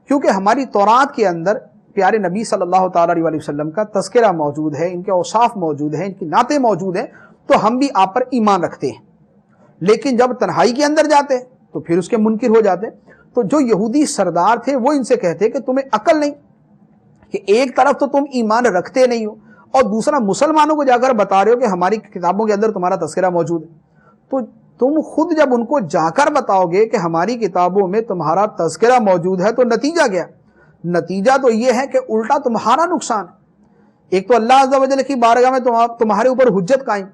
کیونکہ ہماری تورات کے اندر پیارے نبی صلی اللہ تعالی علیہ وسلم کا تذکرہ موجود ہے، ان کے اوصاف موجود ہیں، ان کی نعتیں موجود ہیں، تو ہم بھی آپ پر ایمان رکھتے ہیں. لیکن جب تنہائی کے اندر جاتے تو پھر اس کے منکر ہو جاتے. تو جو یہودی سردار تھے وہ ان سے کہتے کہ تمہیں عقل نہیں کہ ایک طرف تو تم ایمان رکھتے نہیں ہو اور دوسرا مسلمانوں کو جا کر بتا رہے ہو کہ ہماری کتابوں کے اندر تمہارا تذکرہ موجود ہے. تو تم خود جب ان کو جا کر بتاؤ گے کہ ہماری کتابوں میں تمہارا تذکرہ موجود ہے تو نتیجہ کیا؟ نتیجہ تو یہ ہے کہ الٹا تمہارا نقصان. ایک تو اللہ عز و جل کی بارگاہ میں تمہارے اوپر حجت قائم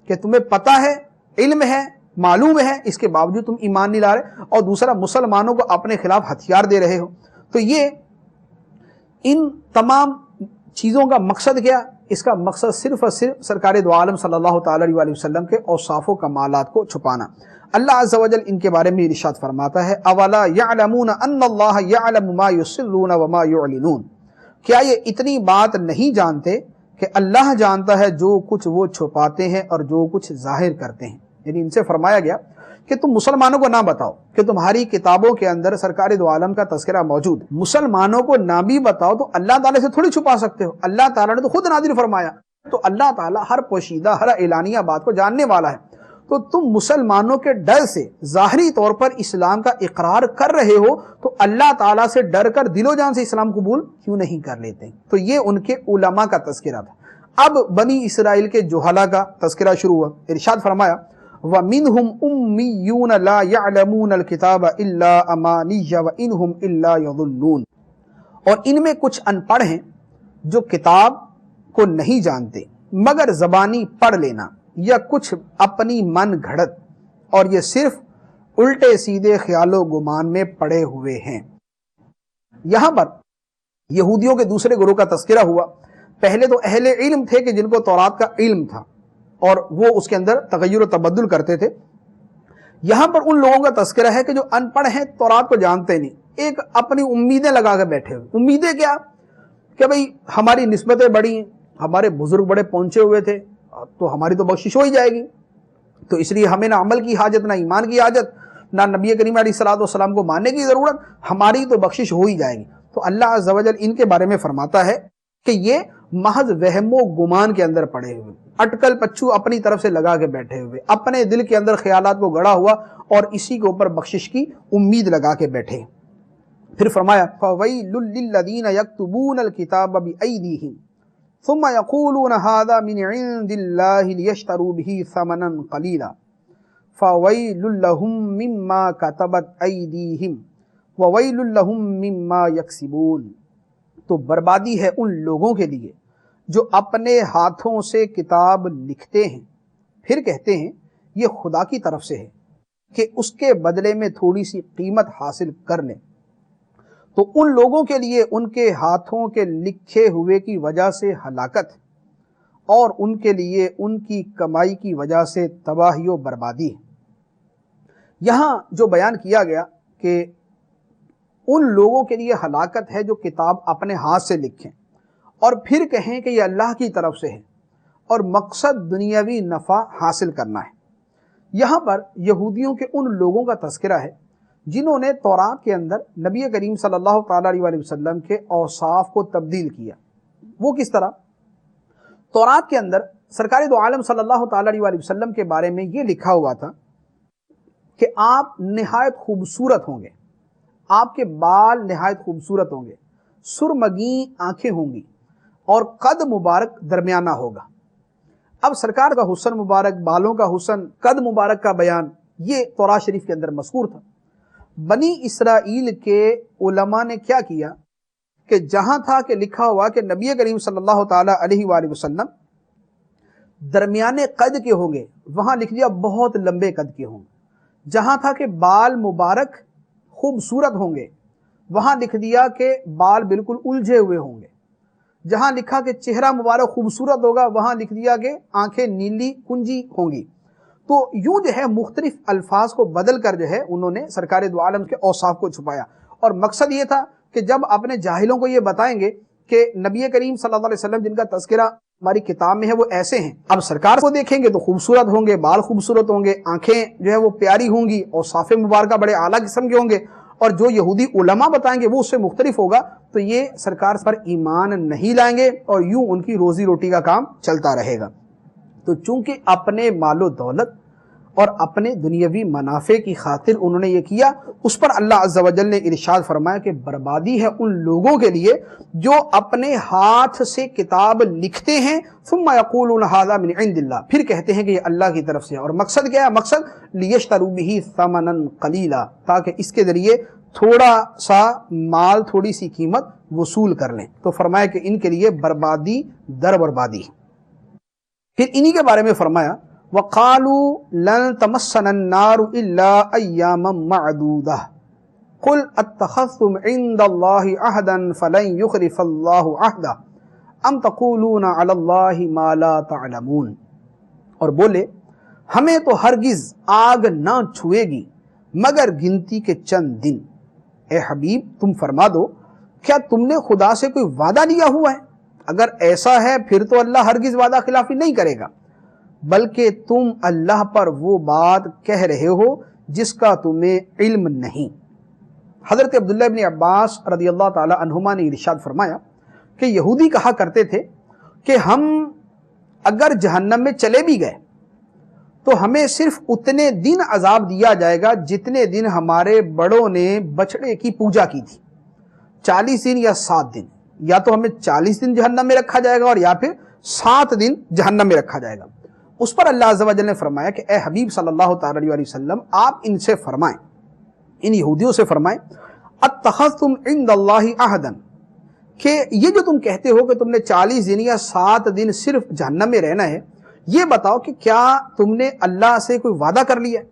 کہ تمہیں پتہ ہے، علم ہے، معلوم ہے، اس کے باوجود تم ایمان نہیں لا رہے، اور دوسرا مسلمانوں کو اپنے خلاف ہتھیار دے رہے ہو. تو یہ ان تمام چیزوں کا مقصد کیا؟ اس کا مقصد صرف اور صرف سرکار دو عالم صلی اللہ تعالی علیہ وسلم کے اوصاف و کمالات کو چھپانا. اللہ عز و جل ان کے بارے میں ارشاد فرماتا ہے اولا یعلمون ان اللہ یعلم ما یسرون وما یعلنون. کیا یہ اتنی بات نہیں جانتے کہ اللہ جانتا ہے جو کچھ وہ چھپاتے ہیں اور جو کچھ ظاہر کرتے ہیں؟ یعنی ان سے فرمایا گیا کہ تم مسلمانوں کو نہ بتاؤ کہ تمہاری کتابوں کے اندر سرکار دو عالم کا تذکرہ موجود. مسلمانوں کو نہ بھی بتاؤ تو اللہ تعالیٰ سے تھوڑی چھپا سکتے ہو. اللہ تعالیٰ نے تو خود نازل فرمایا. تو اللہ تعالیٰ ہر پوشیدہ ہر اعلانیہ بات کو جاننے والا ہے. تو تم مسلمانوں کے ڈر سے ظاہری طور پر اسلام کا اقرار کر رہے ہو تو اللہ تعالیٰ سے ڈر کر دل و جان سے اسلام قبول کیوں نہیں کر لیتے؟ تو یہ ان کے علماء کا تذکرہ تھا. اب بنی اسرائیل کے جہلا کا تذکرہ شروع ہوا. ارشاد فرمایا وَمِنْهُمْ أُمِّيُّونَ لَا يَعْلَمُونَ الْكِتَابَ إِلَّا أَمَانِيَّ وَإِنْهُمْ إِلَّا يَظُنُّونَ. اور ان میں کچھ ان پڑھ ہیں جو کتاب کو نہیں جانتے مگر زبانی پڑھ لینا یا کچھ اپنی من گھڑت، اور یہ صرف الٹے سیدھے خیال و گمان میں پڑے ہوئے ہیں. یہاں پر یہودیوں کے دوسرے گروہ کا تذکرہ ہوا. پہلے تو اہل علم تھے کہ جن کو تورات کا علم تھا اور وہ اس کے اندر تغیر و تبدل کرتے تھے. یہاں پر ان لوگوں کا تذکرہ ہے کہ جو ان پڑھ ہیں، تورات کو جانتے نہیں، ایک اپنی امیدیں لگا کے بیٹھے ہوئے. امیدیں کیا؟ کہ بھئی ہماری نسبتیں بڑی ہیں، ہمارے بزرگ بڑے پہنچے ہوئے تھے تو ہماری تو بخشش ہو ہی جائے گی، تو اس لیے ہمیں نہ عمل کی حاجت، نہ ایمان کی حاجت، نہ نبی کریم علیہ الصلوۃ والسلام کو ماننے کی ضرورت، ہماری تو بخشش ہو ہی جائے گی. تو اللہ عز و جل ان کے بارے میں فرماتا ہے کہ یہ محض وہم و گمان کے اندر پڑے ہوئے، اٹکل پچھو اپنی طرف سے لگا کے بیٹھے ہوئے، اپنے دل کے اندر خیالات کو گڑا ہوا اور اسی کے اوپر بخشش کی امید لگا کے بیٹھے۔ پھر فرمایا فَوَيْلٌ لِّلَّذِينَ يَكْتُبُونَ الْكِتَابَ بِأَيْدِيهِمْ ثُمَّ يَقُولُونَ هَذَا مِنْ عِندِ اللَّهِ لِيَشْتَرُوا بِهِ ثَمَنًا قَلِيلًا فَوَيْلٌ لَّهُم مِّمَّا كَتَبَتْ أَيْدِيهِمْ وَوَيْلٌ لَّهُم مِّمَّا يَكْسِبُونَ۔ تو بربادی ہے ان لوگوں کے لیے جو اپنے ہاتھوں سے کتاب لکھتے ہیں پھر کہتے ہیں یہ خدا کی طرف سے ہے کہ اس کے بدلے میں تھوڑی سی قیمت حاصل کر لیں، تو ان لوگوں کے لیے ان کے ہاتھوں کے لکھے ہوئے کی وجہ سے ہلاکت اور ان کے لیے ان کی کمائی کی وجہ سے تباہی و بربادی ہے۔ یہاں جو بیان کیا گیا کہ ان لوگوں کے لیے ہلاکت ہے جو کتاب اپنے ہاتھ سے لکھیں اور پھر کہیں کہ یہ اللہ کی طرف سے ہے اور مقصد دنیاوی نفع حاصل کرنا ہے۔ یہاں پر یہودیوں کے ان لوگوں کا تذکرہ ہے جنہوں نے تورات کے اندر نبی کریم صلی اللہ تعالیٰ علیہ وسلم کے اوصاف کو تبدیل کیا۔ وہ کس طرح؟ تورات کے اندر سرکار دو عالم صلی اللہ تعالیٰ علیہ وسلم کے بارے میں یہ لکھا ہوا تھا کہ آپ نہایت خوبصورت ہوں گے، آپ کے بال نہایت خوبصورت ہوں گے، سرمگیں آنکھیں ہوں گی اور قد مبارک درمیانہ ہوگا۔ اب سرکار کا حسن مبارک، بالوں کا حسن، قد مبارک کا بیان یہ تورات شریف کے اندر مذکور تھا۔ بنی اسرائیل کے علماء نے کیا کیا کہ جہاں تھا کہ لکھا ہوا کہ نبی کریم صلی اللہ تعالیٰ علیہ وآلہ وسلم درمیانے قد کے ہوں گے، وہاں لکھ دیا بہت لمبے قد کے ہوں گے۔ جہاں تھا کہ بال مبارک خوبصورت ہوں گے، وہاں لکھ دیا کہ بال بالکل الجھے ہوئے ہوں گے۔ جہاں لکھا کہ چہرہ مبارک خوبصورت ہوگا، وہاں لکھ دیا کہ آنکھیں نیلی کنجی ہوں گی۔ تو یوں جو ہے مختلف الفاظ کو بدل کر جو ہے انہوں نے سرکار دو عالم کے اوصاف کو چھپایا، اور مقصد یہ تھا کہ جب اپنے جاہلوں کو یہ بتائیں گے کہ نبی کریم صلی اللہ علیہ وسلم جن کا تذکرہ ہماری کتاب میں ہے وہ ایسے ہیں، اب سرکار کو دیکھیں گے تو خوبصورت ہوں گے، بال خوبصورت ہوں گے، آنکھیں جو ہے وہ پیاری ہوں گی، اوصاف مبارکہ بڑے اعلیٰ قسم کے ہوں گے، اور جو یہودی علماء بتائیں گے وہ اس سے مختلف ہوگا، تو یہ سرکار پر ایمان نہیں لائیں گے اور یوں ان کی روزی روٹی کا کام چلتا رہے گا۔ تو چونکہ اپنے مال و دولت اور اپنے دنیاوی منافع کی خاطر انہوں نے یہ کیا، اس پر اللہ عز و جل نے ارشاد فرمایا کہ بربادی ہے ان لوگوں کے لیے جو اپنے ہاتھ سے کتاب لکھتے ہیں ثم یقولون ھذا من عند اللہ، پھر کہتے ہیں کہ یہ اللہ کی طرف سے ہے، اور مقصد کیا ہے؟ مقصد لیشتروا بہ ثمنا قلیلا، تاکہ اس کے ذریعے تھوڑا سا مال، تھوڑی سی قیمت وصول کر لیں۔ تو فرمایا کہ ان کے لیے بربادی در بربادی۔ پھر انہی کے بارے میں فرمایا وَقَالُوا لَن تَمَسَّنَا النَّارُ إِلَّا أَيَّامًا مَّعْدُودَةً قُلْ أَتَّخَذْتُمْ عِندَ اللَّهِ عَهْدًا فَلَن يُخْلِفَ اللَّهُ عَهْدَهُ أَمْ تَقُولُونَ عَلَى اللَّهِ مَا لَا تَعْلَمُونَ، اور بولے ہمیں تو ہرگز آگ نہ چھوئے گی مگر گنتی کے چند دن۔ اے حبیب تم فرما دو کیا تم نے خدا سے کوئی وعدہ لیا ہوا ہے؟ اگر ایسا ہے پھر تو اللہ ہرگز وعدہ خلافی نہیں کرے گا، بلکہ تم اللہ پر وہ بات کہہ رہے ہو جس کا تمہیں علم نہیں۔ حضرت عبداللہ ابن عباس رضی اللہ تعالی عنہما نے ارشاد فرمایا کہ یہودی کہا کرتے تھے کہ ہم اگر جہنم میں چلے بھی گئے تو ہمیں صرف اتنے دن عذاب دیا جائے گا جتنے دن ہمارے بڑوں نے بچڑے کی پوجا کی تھی، 40 دن یا 7 دن، یا تو ہمیں 40 دن جہنم میں رکھا جائے گا اور یا پھر 7 دن جہنم میں رکھا جائے گا۔ اس پر اللہ عز و جل نے فرمایا کہ اے حبیب صلی اللہ تعالی علیہ وسلم آپ ان سے فرمائیں، ان یہودیوں سے فرمائیں اتخذتم عند اللہ عہدا، کہ یہ جو تم کہتے ہو کہ تم نے 40 دن یا 7 دن صرف جہنم میں رہنا ہے، یہ بتاؤ کہ کیا تم نے اللہ سے کوئی وعدہ کر لیا ہے؟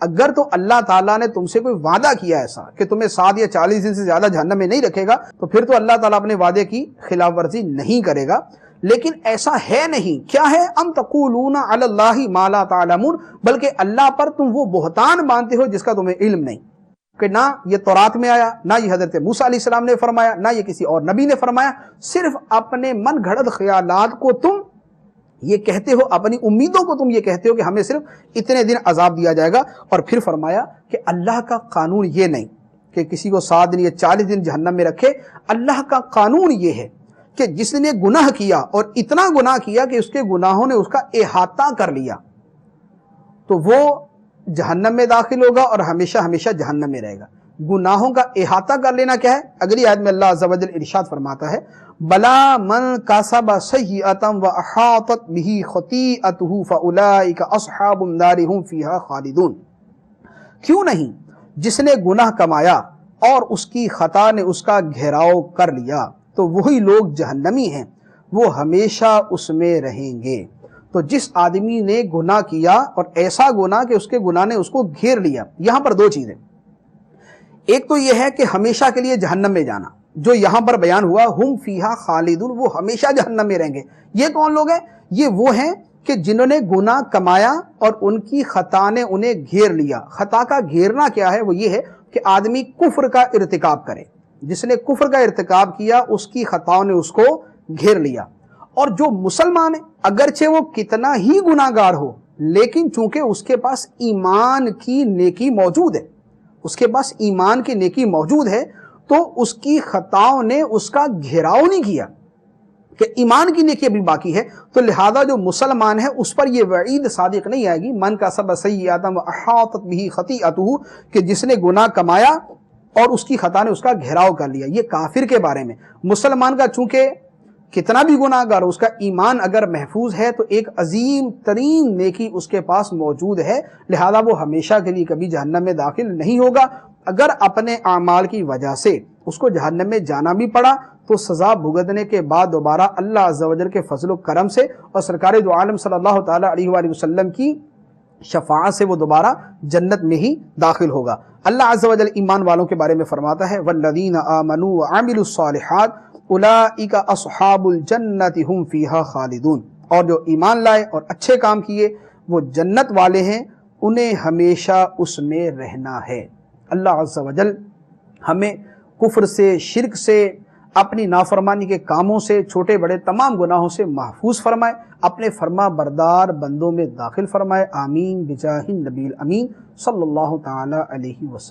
اگر تو اللہ تعالیٰ نے تم سے کوئی وعدہ کیا ایسا کہ تمہیں 7 یا 40 دن سے زیادہ جہنم میں نہیں رکھے گا، تو پھر تو اللہ تعالیٰ اپنے وعدے کی خلاف ورزی نہیں کرے گا، لیکن ایسا ہے نہیں۔ کیا ہے؟ ام تقولون علی اللہ ما لا تعلمون، بلکہ اللہ پر تم وہ بہتان باندھتے ہو جس کا تمہیں علم نہیں، کہ نہ یہ تورات میں آیا، نہ یہ حضرت موسیٰ علیہ السلام نے فرمایا، نہ یہ کسی اور نبی نے فرمایا، صرف اپنے من گھڑت خیالات کو تم یہ کہتے ہو، اپنی امیدوں کو تم یہ کہتے ہو کہ ہمیں صرف اتنے دن عذاب دیا جائے گا، اور پھر فرمایا کہ اللہ کا قانون یہ نہیں کہ کسی کو 7 دن یا 40 دن جہنم میں رکھے، اللہ کا قانون یہ ہے کہ جس نے گناہ کیا اور اتنا گناہ کیا کہ اس کے گناہوں نے اس کا احاطہ کر لیا تو وہ جہنم میں داخل ہوگا اور ہمیشہ ہمیشہ جہنم میں رہے گا۔ گناہوں کا احاطہ کر لینا کیا ہے؟ اگلی آیت میں اللہ عز و جل ارشاد فرماتا ہے بلا من کسب سیئۃ واحاطت بہ خطیئتہ فاولئک اصحاب النار هم فیہا خالدون۔ کیوں نہیں جس نے گناہ کمایا اور اس کی خطا نے اس کا گھیراؤ کر لیا تو وہی لوگ جہنمی ہیں، وہ ہمیشہ اس میں رہیں گے۔ تو جس آدمی نے گناہ کیا اور ایسا گناہ کہ اس کے گناہ نے اس کو گھیر لیا، یہاں پر دو چیزیں، ایک تو یہ ہے کہ ہمیشہ کے لیے جہنم میں جانا، جو یہاں پر بیان ہوا ہم فیہا خالدون، وہ ہمیشہ جہنم میں رہیں گے۔ یہ کون لوگ ہیں؟ یہ وہ ہیں کہ جنہوں نے گناہ کمایا اور ان کی خطا نے انہیں گھیر لیا۔ خطا کا گھیرنا کیا ہے؟ وہ یہ ہے کہ آدمی کفر کا ارتکاب کرے۔ جس نے کفر کا ارتکاب کیا اس کی خطاؤں نے اس کو گھیر لیا۔ اور جو مسلمان ہے اگرچہ وہ کتنا ہی گناہ گار ہو لیکن چونکہ اس کے پاس ایمان کی نیکی موجود ہے، اس کے پاس ایمان کی نیکی موجود ہے تو اس کی خطاؤں نے اس کا گھیراؤ نہیں کیا کہ ایمان کی نیکی ابھی باقی ہے، تو لہذا جو مسلمان ہے اس پر یہ وعید صادق نہیں آئے گی من کسب سیئۃ واحاطت بہ خطیئتہ، کہ جس نے گناہ کمایا اور اس کی خطا نے اس کا گھیراؤ کر لیا۔ یہ کافر کے بارے میں۔ مسلمان کا چونکہ کتنا بھی گناہ گار ہو، اس کا ایمان اگر محفوظ ہے تو ایک عظیم ترین نیکی اس کے پاس موجود ہے، لہذا وہ ہمیشہ کے لیے کبھی جہنم میں داخل نہیں ہوگا۔ اگر اپنے اعمال کی وجہ سے اس کو جہنم میں جانا بھی پڑا تو سزا بھگتنے کے بعد دوبارہ اللہ عز و جل کے فضل و کرم سے اور سرکار دو عالم صلی اللہ تعالی علیہ وآلہ وسلم کی شفاعت سے وہ دوبارہ جنت میں ہی داخل ہوگا۔ اللہ عز و جل ایمان والوں کے بارے میں فرماتا ہے والذین آمنوا وعملوا الصالحات اولئک اصحاب الجنت هم فیہا خالدون، اور جو ایمان لائے اور اچھے کام کیے وہ جنت والے ہیں، انہیں ہمیشہ اس میں رہنا ہے۔ اللہ عز و جل ہمیں کفر سے، شرک سے، اپنی نافرمانی کے کاموں سے، چھوٹے بڑے تمام گناہوں سے محفوظ فرمائے، اپنے فرما بردار بندوں میں داخل فرمائے۔ آمین بجاہ النبی الامین صلی اللہ تعالی علیہ وسلم۔